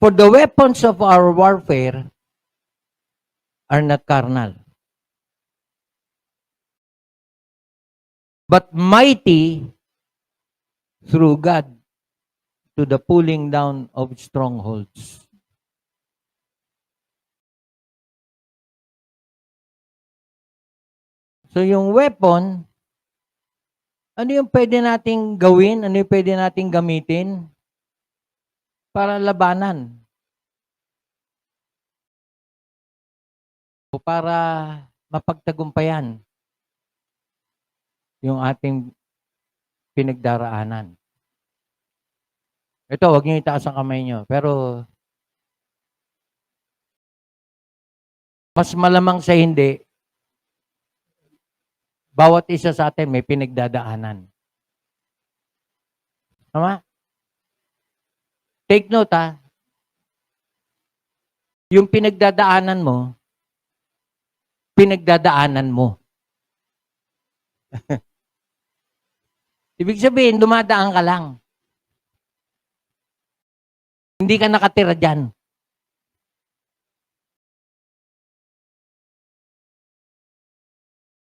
For the weapons of our warfare are not carnal, but mighty through God to the pulling down of strongholds. So yung weapon, ano yung pwede nating gawin? Ano yung pwede nating gamitin para labanan? O para mapagtagumpayan yung ating pinagdaraanan. Ito, huwag niyo itaas ang kamay niyo. Pero mas malamang sa hindi, bawat isa sa atin may pinagdadaanan. Tama? Take note ha. Yung pinagdadaanan mo, pinagdadaanan mo. Ibig sabihin, dumadaan ka lang. Hindi ka nakatira dyan.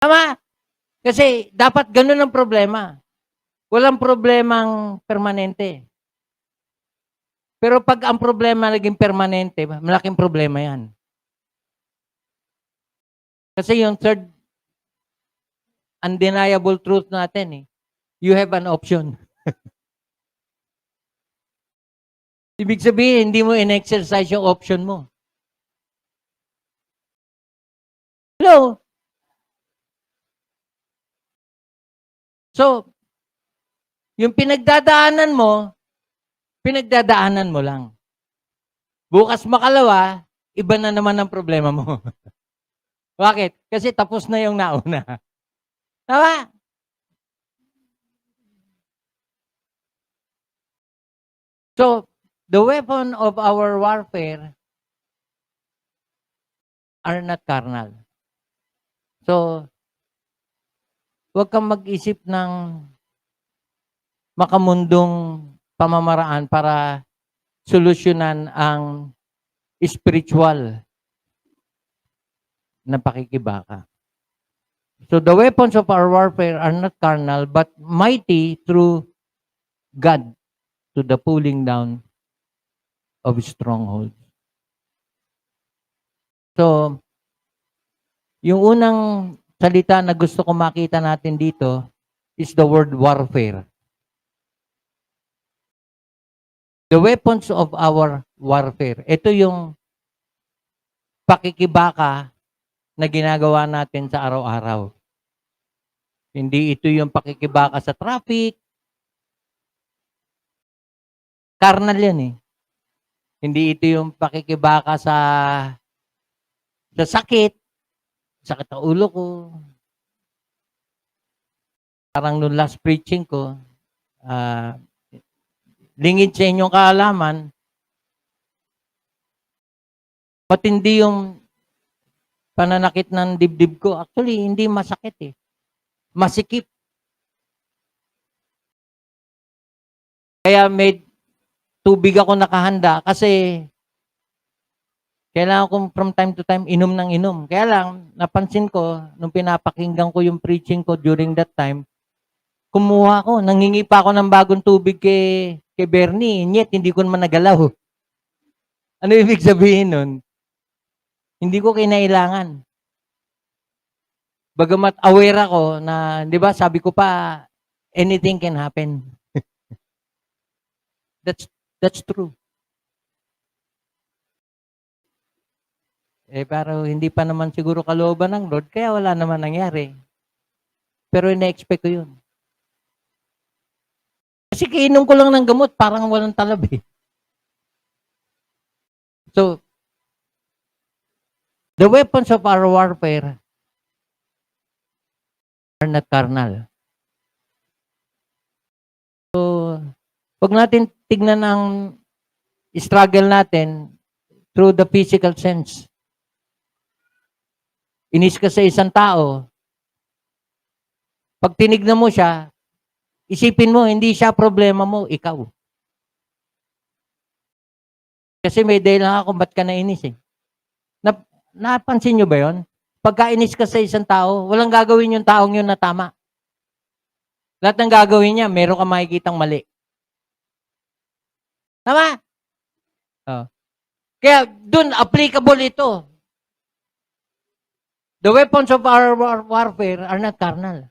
Tama? Kasi dapat ganun ang problema. Walang problemang permanente. Pero pag ang problema naging permanente, malaking problema yan. Kasi yung third undeniable truth natin, you have an option. Ibig sabihin, hindi mo in-exercise yung option mo. Hello? So, yung pinagdadaanan mo lang. Bukas makalawa, iba na naman ang problema mo. Bakit? Kasi tapos na yung nauna. Tama? So, the weapon of our warfare are not carnal. So, huwag kang mag-isip ng makamundong pamamaraan para solusyonan ang spiritual na pakikibaka. So the weapons of our warfare are not carnal, but mighty through God to the pulling down of strongholds. So, yung unang salita na gusto ko makita natin dito is the word warfare. The weapons of our warfare. Ito yung pakikibaka na ginagawa natin sa araw-araw. Hindi ito yung pakikibaka sa traffic. Carnal yan eh. Hindi ito yung pakikibaka sa sakit. Sakit ang ulo ko. Parang nung last preaching ko, lingid sa inyong kaalaman, matindi yung pananakit ng dibdib ko. Actually, hindi masakit eh. Masikip. Kaya may tubig ako nakahanda kasi kailangan ko from time to time inom ng inom. Kaya lang, napansin ko, nung pinapakinggan ko yung preaching ko during that time, kumuha ko, nangingi pa ako ng bagong tubig kay Bernie, yet hindi ko naman nagalaw. Ano ibig sabihin nun? Hindi ko kinailangan. Bagamat aware ako na, di ba, sabi ko pa, anything can happen. That's true. Pero hindi pa naman siguro kalooban ng Lord, kaya wala naman nangyari. Pero ina-expect ko yun. Kasi kainom ko lang ng gamot, parang walang talab eh. So, the weapons of our warfare are not carnal. So, huwag natin tignan ang struggle natin through the physical sense. Inis ka sa isang tao, pag tinignan mo siya, isipin mo, hindi siya problema mo, ikaw. Kasi may dahilan ako ba't ka nainis eh. Napansin nyo ba yun? Pagka inis ka sa isang tao, walang gagawin yung taong yun na tama. Lahat ng gagawin niya, meron ka makikitang mali. Tama? Oh. Kaya dun applicable ito. The weapons of our warfare are not carnal.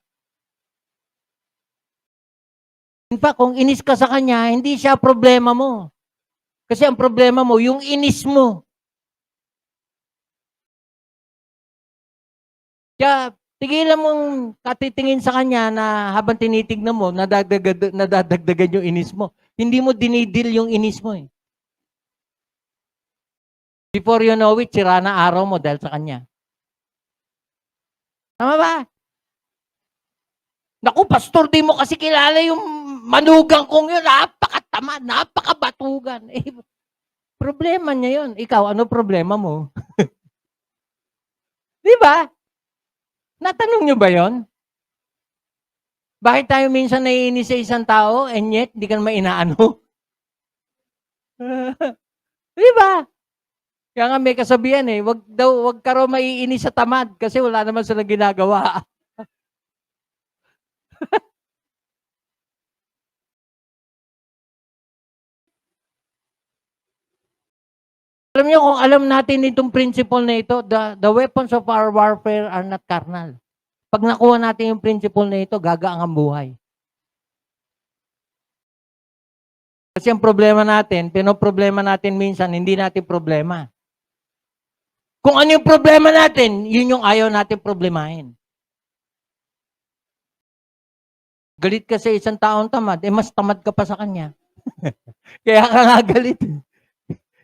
In fact, kung inis ka sa kanya, hindi siya problema mo. Kasi ang problema mo, yung inis mo. Kaya, tigilan mong katitingin sa kanya na habang tinitignan mo, nadadagdagan yung inis mo. Hindi mo dinidil yung inis mo eh. Before you know it, sira na araw mo dahil sa kanya. Tama ba? Naku, pastor, di mo kasi kilala yung manugang kong yun. Napakatama, napakabatugan. Eh, problema niya yun. Ikaw, ano problema mo? Di ba? Natanong nyo ba yon? Bakit tayo minsan naiinis sa isang tao and yet hindi ka naman inaano? Di ba? Kaya nga may kasabihan eh, wag ka raw maiinis sa tamad kasi wala naman silang ginagawa. Alam niyo kung alam natin itong principle na ito, the weapons of our warfare are not carnal. Pag nakuha natin yung principle na ito, gagaang ang buhay. Kasi ang problema natin, pinoproblema natin minsan, hindi natin problema. Kung ano yung problema natin, yun yung ayaw natin problemahin. Galit ka sa isang taong tamad, eh mas tamad ka pa sa kanya. Kaya ka nga galit.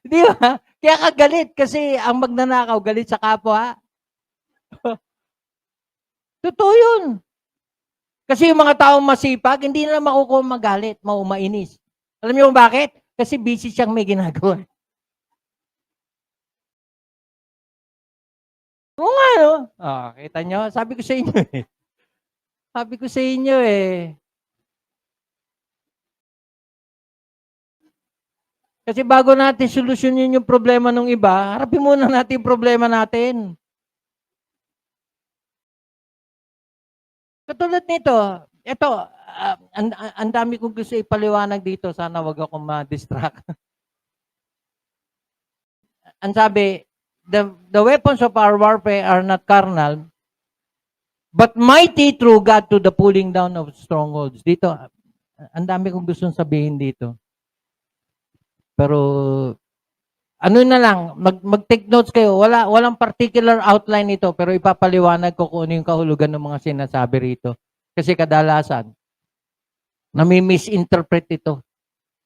Di ba? Kaya ka galit kasi ang magnanakaw galit sa kapwa. Totoo yun. Kasi yung mga taong masipag, hindi na makukuha magalit, maumainis. Alam niyo bakit? Kasi busy siyang may ginagawa. Oo nga, no? Oh, kita nyo? Sabi ko sa inyo eh. Sabi ko sa inyo eh. Kasi bago natin solusyonin yung problema ng iba, harapin muna natin yung problema natin. Katulad nito, ito, ang dami kong gusto ipaliwanag dito. Sana wag akong ma-distract. Ang sabi, the weapons of our warfare are not carnal, but mighty through God to the pulling down of strongholds. Dito, ang dami kong gustong sabihin dito. Pero, ano na lang, mag-take notes kayo. Walang particular outline ito, pero ipapaliwanag ko kung ano yung kahulugan ng mga sinasabi rito. Kasi kadalasan, nami-misinterpret ito.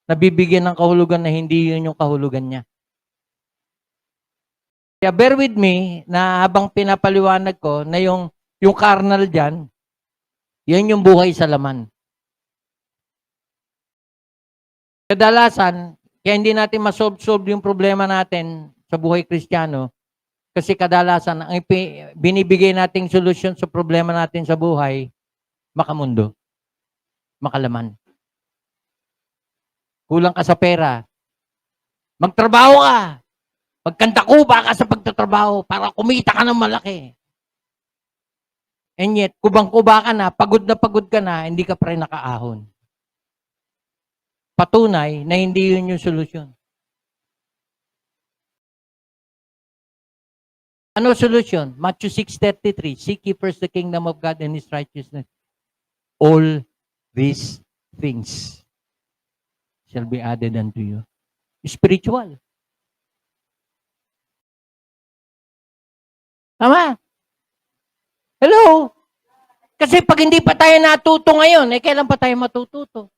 Nabibigyan ng kahulugan na hindi yun yung kahulugan niya. Kaya bear with me na habang pinapaliwanag ko na yung carnal dyan, yan yung buhay sa laman. Kadalasan, kaya hindi natin masolve yung problema natin sa buhay Kristiyano kasi kadalasan, ang binibigay nating solusyon sa problema natin sa buhay, makamundo, makalaman. Kulang ka sa pera, magtrabaho ka, magkandakuba ka sa pagtatrabaho para kumita ka ng malaki. And yet, kubang-kuba ka na pagod ka na, hindi ka pa rin nakaahon. Patunay na hindi yun yung solusyon. Ano solusyon? Matthew 6:33, seek ye first the kingdom of God and His righteousness. All these things shall be added unto you. Spiritual. Tama? Hello? Kasi pag hindi pa tayo natuto ngayon, eh kailan pa tayo matututo?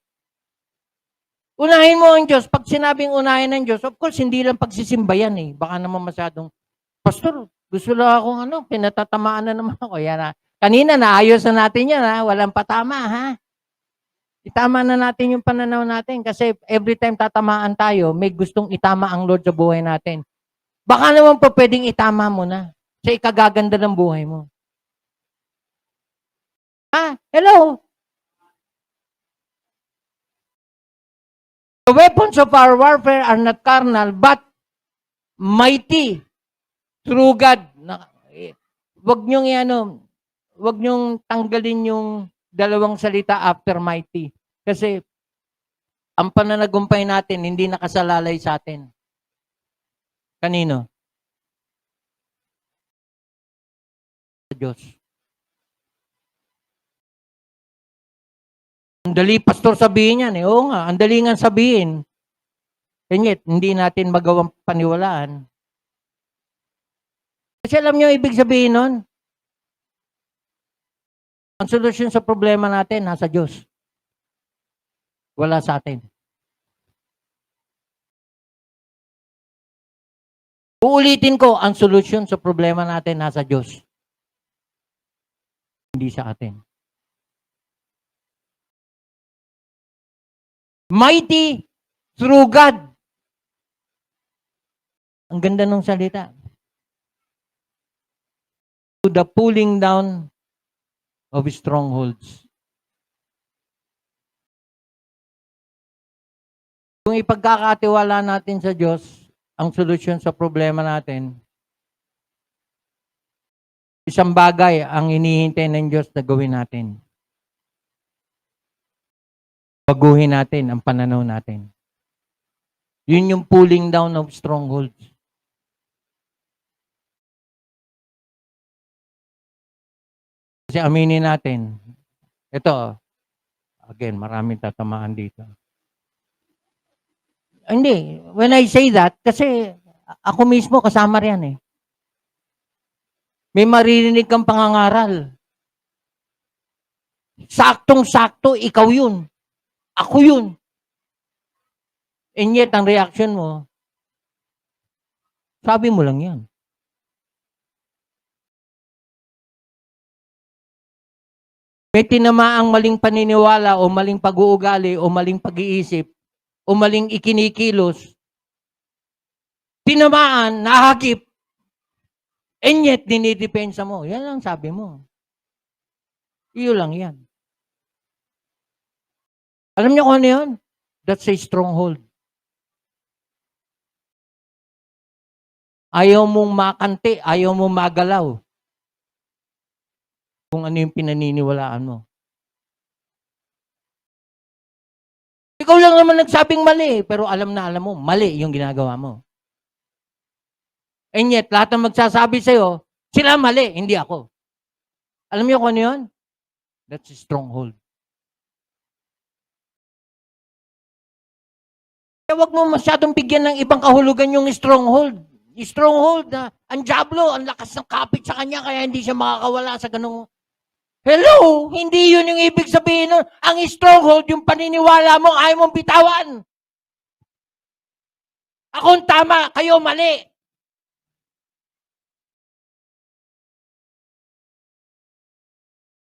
Unahin mo ang Diyos. Pag sinabing unahin ng Diyos, of course, hindi lang pagsisimba yan eh. Baka naman masyadong, Pastor, gusto lang akong pinatatamaan na naman ako. Yan na. Kanina, naayos na natin yan ha. Walang patama ha. Itama na natin yung pananaw natin kasi every time tatamaan tayo, may gustong itama ang Lord sa buhay natin. Baka naman po pwedeng itama mo na sa ikagaganda ng buhay mo. Hello? The weapons of our warfare are not carnal, but mighty through God. Wag niyong wag niyong tanggalin yung dalawang salita after mighty. Kasi ang pananagumpay natin hindi nakasalalay sa atin. Kanino? Sa Diyos. Ang dali, pastor, sabihin yan. Oo nga, ang dali nga sabihin. And yet, hindi natin magawang paniwalaan. Kasi alam niyo ibig sabihin nun? Ang solusyon sa problema natin, nasa Diyos. Wala sa atin. Uulitin ko, ang solusyon sa problema natin, nasa Diyos. Hindi sa atin. Mighty through God. Ang ganda ng salita. To the pulling down of strongholds. Kung ipagkakatiwala natin sa Diyos, ang solusyon sa problema natin, isang bagay ang hinihintay ng Diyos na gawin natin. Baguhin natin ang pananaw natin. Yun yung pulling down of strongholds. Kasi aminin natin, ito, again, maraming tatamaan dito. Hindi, when I say that, kasi ako mismo kasama riyan eh. May maririnig kang pangangaral. Saktong-sakto, ikaw yun. Ako yun. And yet, ang reaction mo, sabi mo lang yan. May tinamaang maling paniniwala o maling pag-uugali o maling pag-iisip o maling ikinikilos. Tinamaan, nahagip, and yet, dinidepensa mo. Yan ang sabi mo. Iyo lang yan. Alam niyo kung ano yun? That's a stronghold. Ayaw mong makante, ayaw mong magalaw. Kung ano yung pinaniniwalaan mo. Ikaw lang naman nagsabing mali, pero alam mo, mali yung ginagawa mo. And yet, lahat ng magsasabi sa'yo, sila mali, hindi ako. Alam niyo kung ano yun? That's a stronghold. Kaya huwag mo masyadong bigyan ng ibang kahulugan yung stronghold. Stronghold na ang diablo, ang lakas ng kapit sa kanya, kaya hindi siya makakawala sa ganung. Hello, hindi yun yung ibig sabihin nun. Ang stronghold, yung paniniwala mo, ayaw mong bitawan. Akong tama, kayo mali.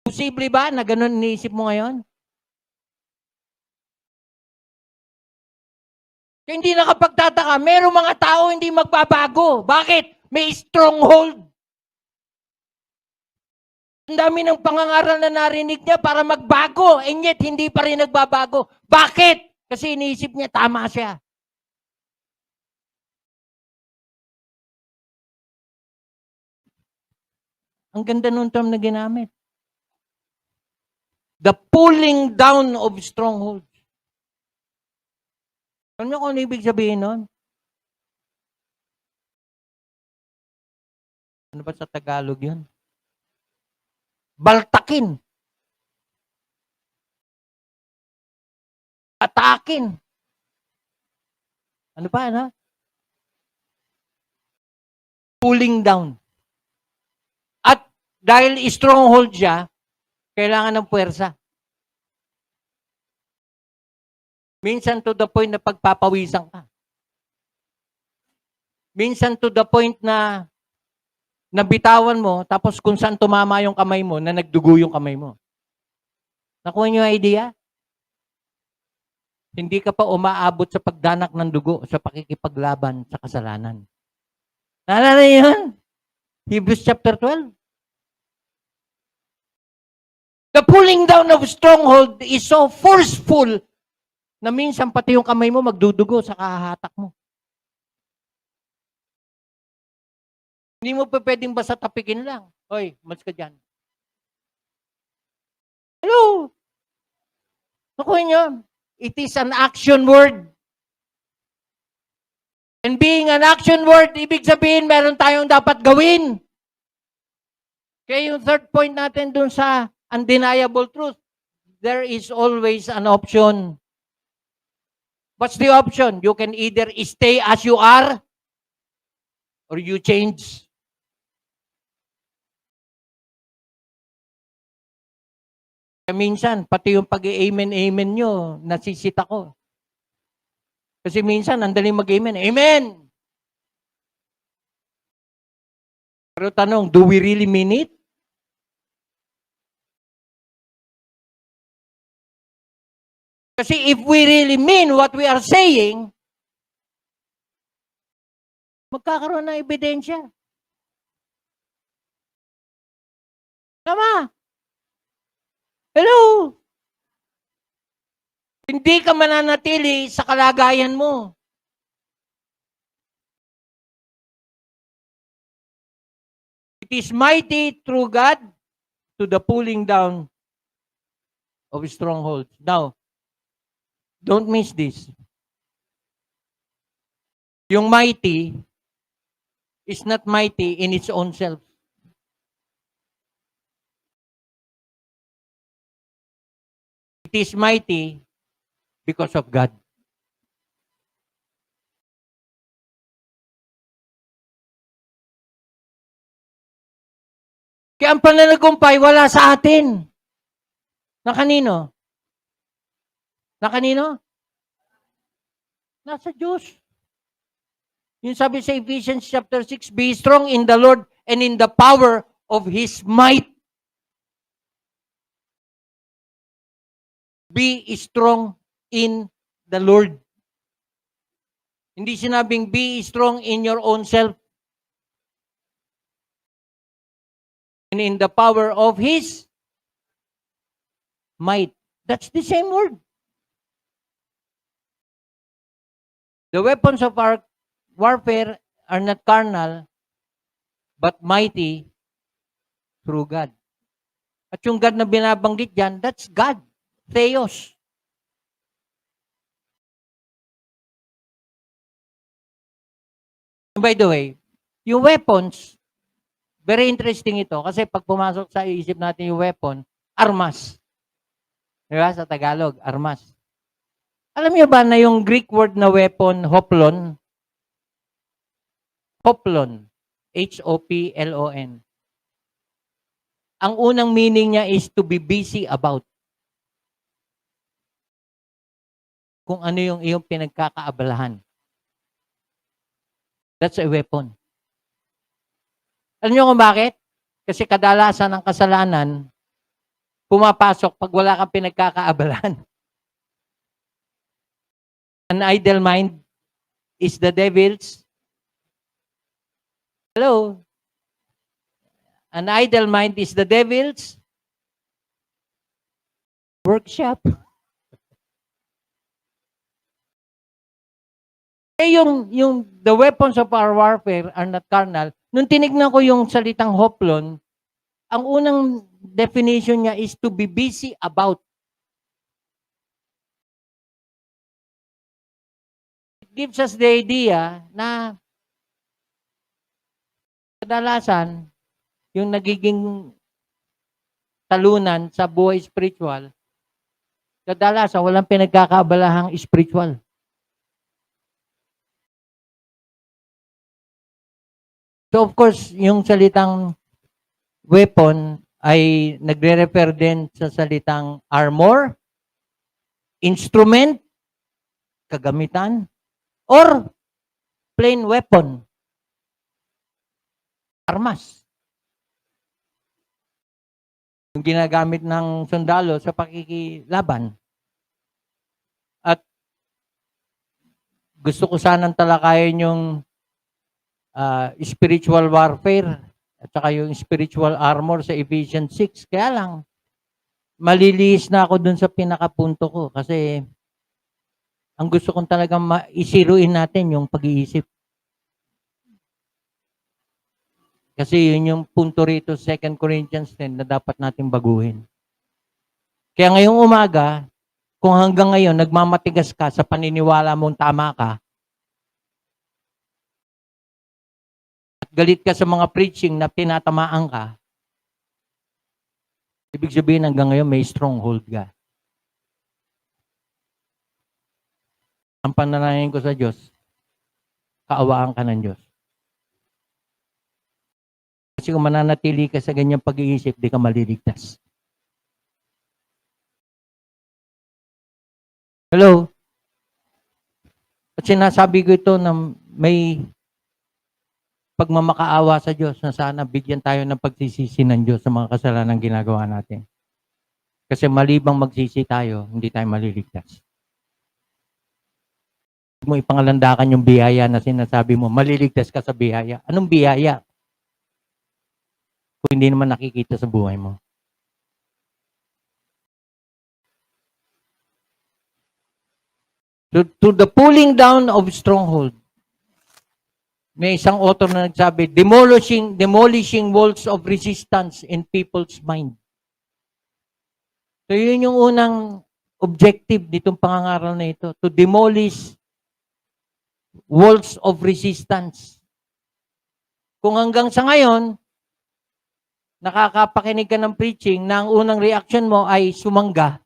Posible ba na ganun iniisip mo ngayon? Hindi nakapagtataka, merong mga tao hindi magbabago. Bakit? May stronghold. Ang dami ng pangangaral na narinig niya para magbago, and yet hindi pa rin nagbabago. Bakit? Kasi iniisip niya, tama siya. Ang ganda nung term na ginamit. The pulling down of strongholds. Ano kung ano ibig sabihin nun? Ano ba sa Tagalog yun? Baltakin. Atakin. Ano pa, ano? Pulling down. At dahil stronghold siya, kailangan ng puwersa. Minsan to the point na pagpapawisan ka. Minsan to the point na nabitawan mo, tapos kung saan tumama yung kamay mo, na nagdugo yung kamay mo. Nakuha niyo yung idea? Hindi ka pa umaabot sa pagdanak ng dugo sa pakikipaglaban sa kasalanan. Naalala niyo yun? Hebrews chapter 12. The pulling down of stronghold is so forceful na minsan pati yung kamay mo magdudugo sa kahahatak mo. Hindi mo pa pwedeng basta tapikin lang. Hoy, mas ka dyan. Hello? Nakuha niyo? It is an action word. And being an action word, ibig sabihin meron tayong dapat gawin. Kaya yung third point natin dun sa undeniable truth, there is always an option. What's the option? You can either stay as you are or you change. Kaya minsan, pati yung pag-amen nyo, nasisita ko. Kasi minsan, ang daling mag-amen. Amen! Pero tanong, do we really mean it? Kasi if we really mean what we are saying, magkakaroon ng ebidensya. Tama. Hello? Hindi ka mananatili sa kalagayan mo. It is mighty through God to the pulling down of strongholds. Now, don't miss this. Yung mighty is not mighty in its own self. It is mighty because of God. Kaya ang pananagumpay wala sa atin. Na kanino? Na kanino? Nasa Diyos. Yung sabi sa Ephesians chapter 6, be strong in the Lord and in the power of His might. Be strong in the Lord. Hindi sinabing be strong in your own self. And in the power of His might. That's the same word. The weapons of our warfare are not carnal, but mighty through God. At yung God na binabanggit dyan, that's God. Theos. By the way, yung weapons, very interesting ito kasi pag pumasok sa isip natin yung weapon, armas. Diba? Sa Tagalog, armas. Alam niyo ba na yung Greek word na weapon, hoplon? Hoplon. H-O-P-L-O-N. Ang unang meaning niya is to be busy about. Kung ano yung iyong pinagkakaabalahan. That's a weapon. Alam niyo kung bakit? Kasi kadalasan ng kasalanan, pumapasok pag wala kang pinagkakaabalahan. An idle mind is the devil's. Hello? An idle mind is the devil's workshop. Eh yung the weapons of our warfare are not carnal. Nung tinignan ko yung salitang hoplon, ang unang definition niya is to be busy about. It gives us the idea na kadalasan yung nagiging talunan sa buhay spiritual, kadalasan walang pinagkakabalahang spiritual. So of course, yung salitang weapon ay nagre-refer din sa salitang armor, instrument, kagamitan, or plain weapon, armas. Yung ginagamit ng sundalo sa pakikilaban. At gusto ko sanang talakayin yung spiritual warfare at saka yung spiritual armor sa Ephesians 6. Kaya lang, malilihis na ako dun sa pinakapunto ko kasi ang gusto kong talagang isiruin natin yung pag-iisip. Kasi yun yung punto rito, 2 Corinthians 10, na dapat natin baguhin. Kaya ngayong umaga, kung hanggang ngayon nagmamatigas ka sa paniniwala mong tama ka, at galit ka sa mga preaching na tinatamaan ka, ibig sabihin hanggang ngayon may stronghold ka. Ang panalangin ko sa Diyos, kaawaan ka ng Diyos. Kasi kung mananatili ka sa ganyang pag-iisip, di ka maliligtas. Hello? At sinasabi ko ito na may pagmamakaawa sa Diyos na sana bigyan tayo ng pagsisisi ng Diyos sa mga kasalanan ginagawa natin. Kasi malibang magsisi tayo, hindi tayo maliligtas. Huwag mo ipangalandakan yung biyaya na sinasabi mo, maliligtas ka sa biyaya. Anong biyaya? Kung hindi naman nakikita sa buhay mo. To the pulling down of stronghold. May isang author na nagsabi, demolishing walls of resistance in people's mind. So yun yung unang objective nitong pangangaral na ito, to demolish walls of resistance. Kung hanggang sa ngayon, nakakapakinig ka ng preaching na ang unang reaction mo ay sumangga,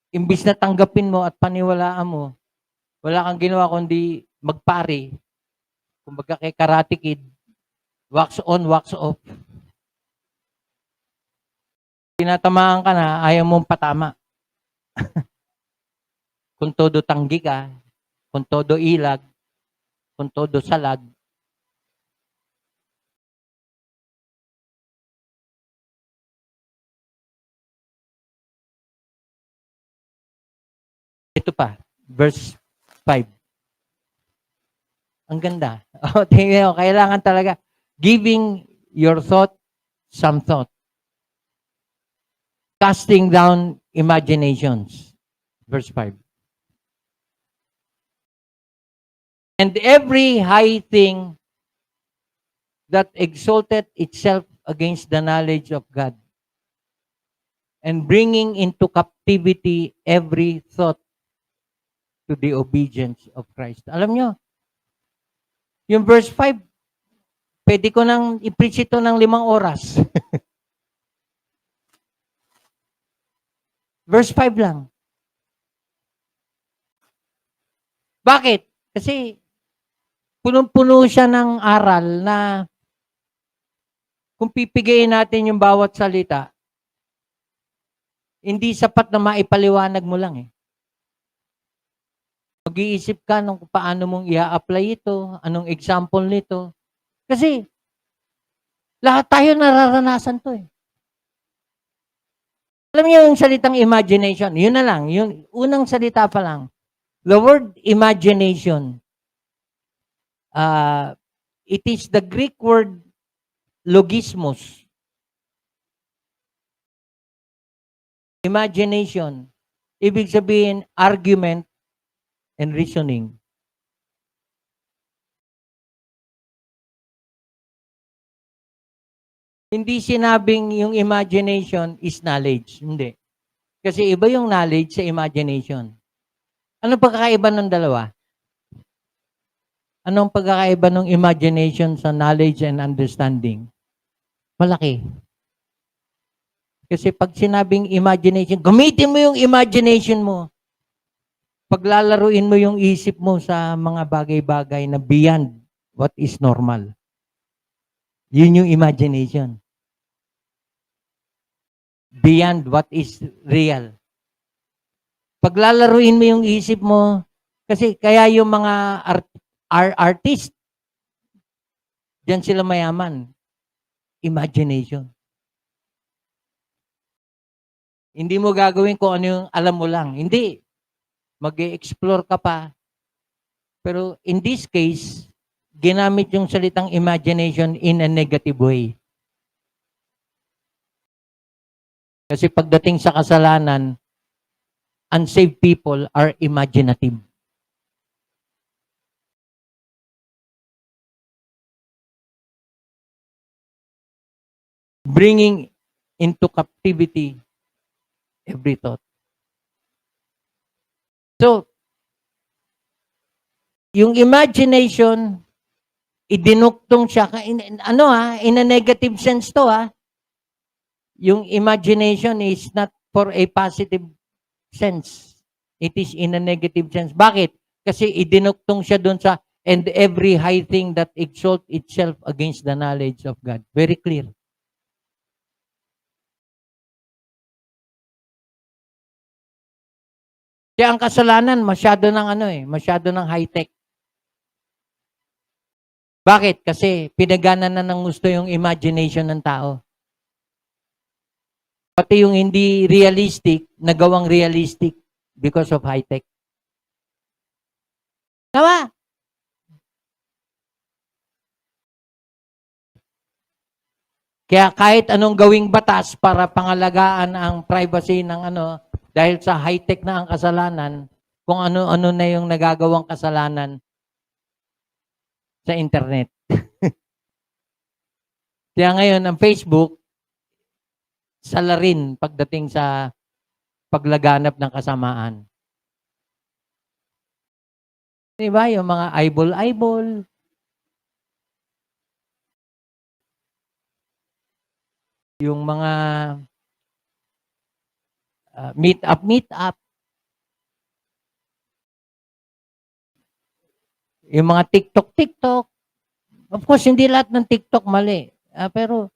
imbis na tanggapin mo at paniwalaan mo, wala kang ginawa kundi magpari. Kumbaga kay Karate Kid, wax on, wax off. Tinatamaan ka na, ayaw mong patama. Kung todo tanggi ka, kung todo ilag, kung todo salag, ito pa, verse 5. Ang ganda. Tingnan mo, kailangan talaga giving your thought some thought. Casting down imaginations. Verse 5. And every high thing that exalted itself against the knowledge of God, and bringing into captivity every thought to the obedience of Christ. Alam nyo, yung verse 5, pwede ko nang i-preach ito ng 5 oras. Verse 5 lang. Bakit? Kasi punong-puno siya ng aral na kung pipigayin natin yung bawat salita, hindi sapat na maipaliwanag mo lang eh. Mag-iisip ka kung paano mong i-apply ito, anong example nito. Kasi, lahat tayo nararanasan to eh. Alam niyo yung salitang imagination, yun na lang, yung unang salita pa lang. The word imagination, it is the Greek word logismos. Imagination, ibig sabihin argument and reasoning. Hindi sinabing yung imagination is knowledge. Hindi. Kasi iba yung knowledge sa imagination. Anong pagkakaiba ng dalawa? Anong pagkakaiba ng imagination sa knowledge and understanding? Malaki. Kasi pag sinabing imagination, gamitin mo yung imagination mo. Paglalaruin mo yung isip mo sa mga bagay-bagay na beyond what is normal. Yun yung imagination. Beyond what is real. Paglalaruin mo yung isip mo, kasi kaya yung mga artist, diyan sila mayaman. Imagination. Hindi mo gagawin kung ano yung alam mo lang. Hindi. Mag-e-explore ka pa. Pero in this case, ginamit yung salitang imagination in a negative way. Kasi pagdating sa kasalanan, unsaved people are imaginative. bringing into captivity every thought. So, yung imagination, idinuktong siya, in a negative sense to yung imagination is not for a positive sense. It is in a negative sense. Bakit? Kasi idinuktong siya doon sa, and every high thing that exalt itself against the knowledge of God. Very clear. Kaya ang kasalanan, masyado ng high-tech. Bakit? Kasi pinagana na ng gusto yung imagination ng tao. Pati yung hindi realistic, nagawang realistic because of high-tech. Tama? Kaya kahit anong gawing batas para pangalagaan ang privacy ng dahil sa high-tech na ang kasalanan, kung ano-ano na yung nagagawang kasalanan sa internet. Kaya ngayon, ang Facebook, salarin pagdating sa paglaganap ng kasamaan. Diba? Yung mga eyeball. Yung mga meet up. Yung mga TikTok. Of course, hindi lahat ng TikTok mali. Pero,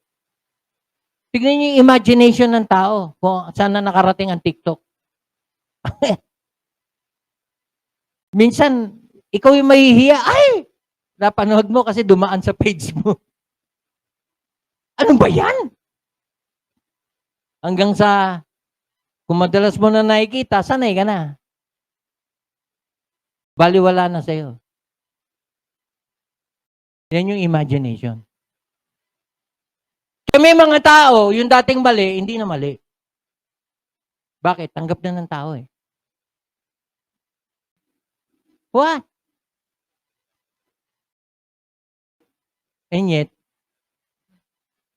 tignan niyo yung imagination ng tao kung saan na nakarating ang TikTok. Minsan, ikaw yung mahihiya, ay! Napanood mo kasi dumaan sa page mo. Ano ba yan? Hanggang sa, kung madalas mo na nakikita, sanay ka na. Baliwala na sa'yo. Yan yung imagination. Kami mga tao, yung dating mali, hindi na mali. Bakit? Tanggap na ng tao eh. What? And yet,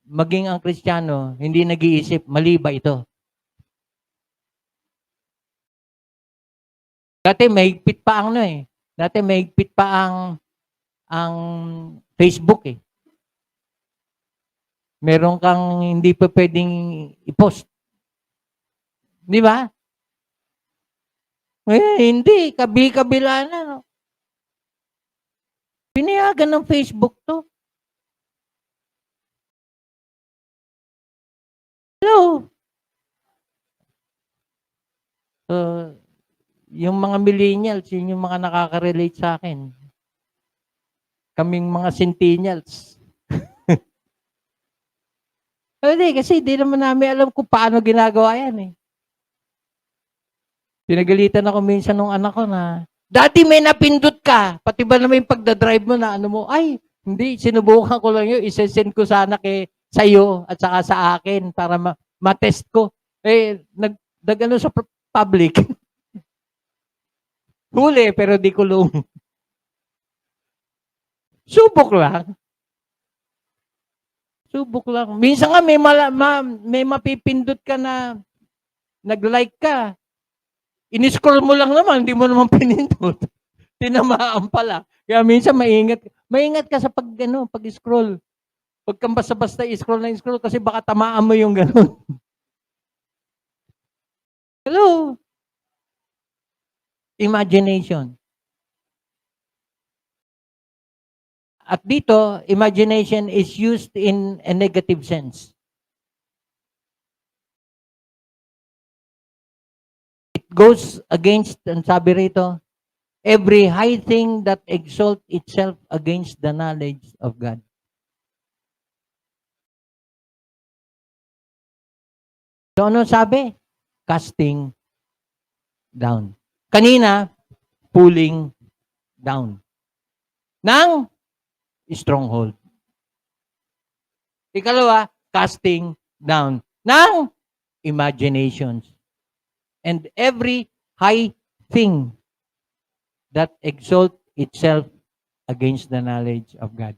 maging ang Kristiyano, hindi nag-iisip, mali ba ito? Dati mahigpit pa ang Dati mahigpit pa ang Facebook eh. Meron kang hindi pa pwedeng i-post. Di ba? Hindi. Kabi-kabila na. No? Pinayagan ng Facebook to. Hello? Yung mga millennials, yun yung mga nakaka-relate sa akin. Kaming mga centennials. Hindi, kasi di naman namin alam kung paano ginagawa yan eh. Pinagalitan ako minsan nung anak ko na, Daddy, may napindot ka. Pati ba naman yung pagdadrive mo na ay, hindi, sinubukan ko lang yun. Isesend ko sana sa'yo at saka sa akin para matest ko. Nag-ano sa public. Huli, pero di kulong. Subok lang. Minsan nga may mapipindot ka na nag-like ka. In-scroll mo lang naman, hindi mo naman pinindot. Tinamaan pala. Kaya minsan maingat ka sa pag-scroll. Huwag kang basta-basta i-scroll kasi baka tamaan mo yung gano'n. Hello? Imagination. At dito, imagination is used in a negative sense. It goes against, ang sabi rito, every high thing that exalt itself against the knowledge of God. So ano sabi? Casting down. Kanina, pulling down. Nang stronghold. Ikalawa, casting down ng imaginations. And every high thing that exalt itself against the knowledge of God.